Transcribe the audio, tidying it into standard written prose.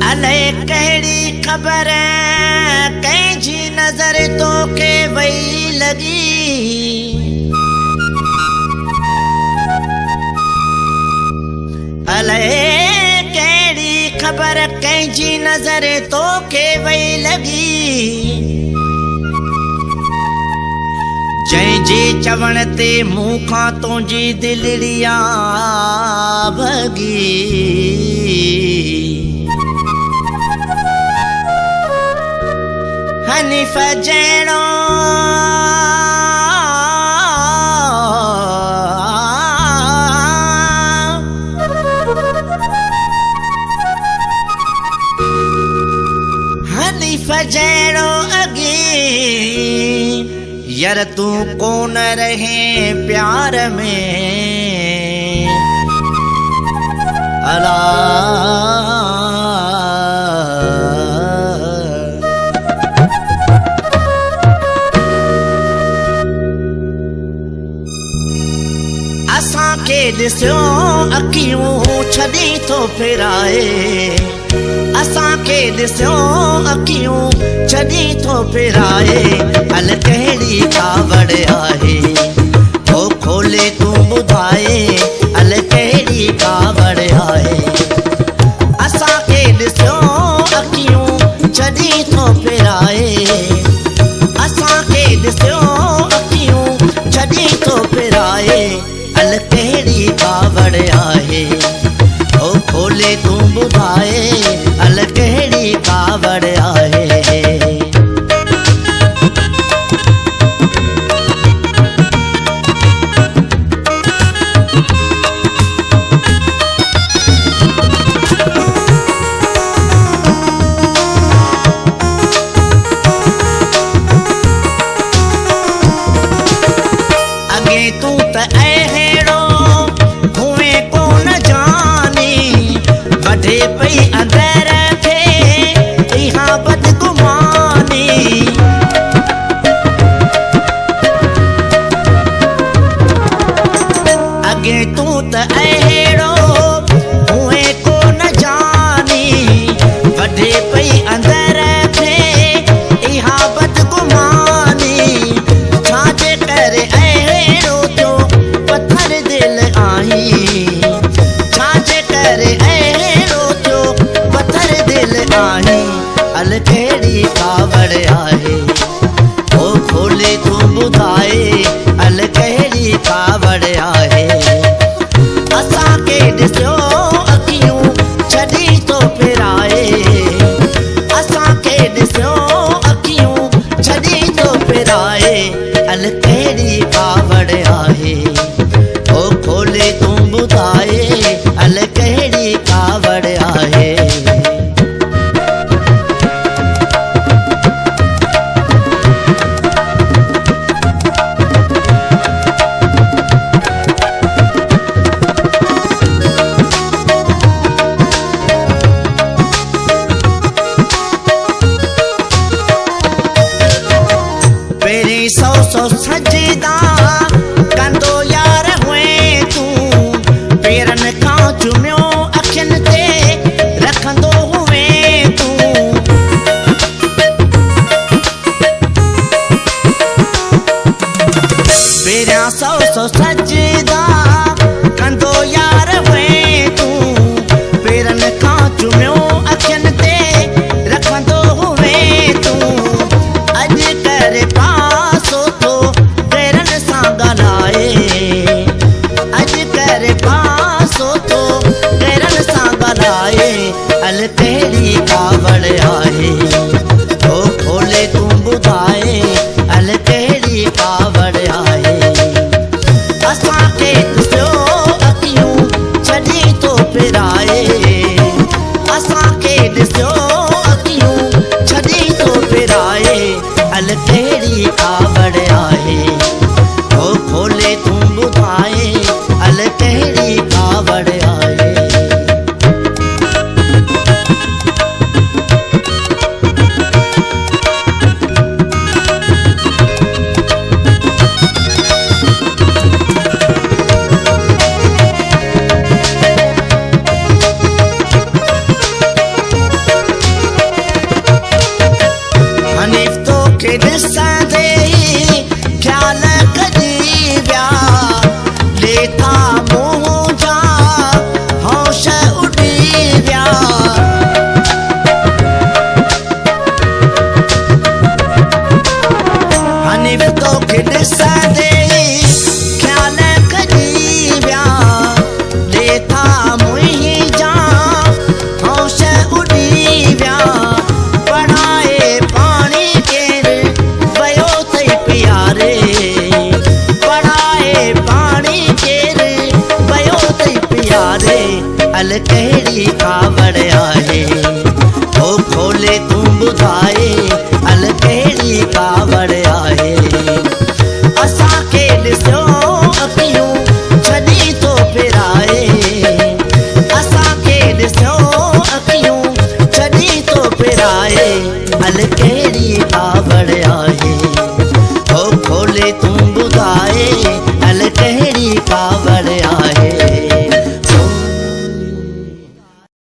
अले कहिड़ी ख़बर कंहिंजी नज़र तोखे वई लॻी अले कहिड़ी ख़बर कंहिंजी नज़र तोखे वई लॻी जंहिंजे चवण ते मूं खां तुंहिंजी दिलड़िया भॻी हनीफ़ जहिड़ो हनीफ़ जहिड़ो अॻे यार तूं कोन रहे प्यार में अला असांखे ॾिसो अखियूं छॾी थो फिराए असांखे ॾिसो अखियूं छॾी थो फिराए हल कहिड़ी कावड़ आहे ओ खोले तूं ॿुधाए हल कहिड़ी कावड़ आहे असांखे ॾिसो अखियूं छॾी थो फिराए असांखे ॾिसो अखियूं छॾी थो फिराए हल कहिड़ी कावड़ आहे ओ खोले तूं ॿुधाए हल कहिड़ी कावड़ आहे अॻे तूं त अहिड़ो हुए कोन जानी वढे पई अंदर खे इहा बदगुमानी अॻे तूं त अहिड़ो हुए कोन जानी वढे पई अंदर खे इहा बदगुमानी छाजे करे अहिड़ो थियो पत्थर दिल आई छाजे करे अहिड़ो थियो पत्थर दिल आई हल कहिड़ी कावड़ आहे ओ खोले तूं ॿुधाए हल कहिड़ी कावड़ आहे असांखे ॾिसो अखियूं छॾी थो फिराए असांखे ॾिसो अखियूं छॾी थो फिराए हल कहिड़ी कावड़ आहे ओ खोले तूं ॿुधाए हल कहिड़ी कावड़ आहे पहिरीं सौ सजदा कंदो यार हुए तूं पेरनि खां चुमियो अखियुनि ते रखंदो हुए तूं पहिरियां सौ सजदा कंदो यार हुए तूं पेरनि खां चुमियो अखियुनि ते रखंदो हुए तूं अॼु करे पासो थो पेरनि सां ॻाल्हाए अॼु करे पासो थो पेरनि सां ॻाल्हाए हल कहिड़ी कावड़ आहे ओ खोले तूं ॿुधाए हल कहिड़ी कावड़ आहे का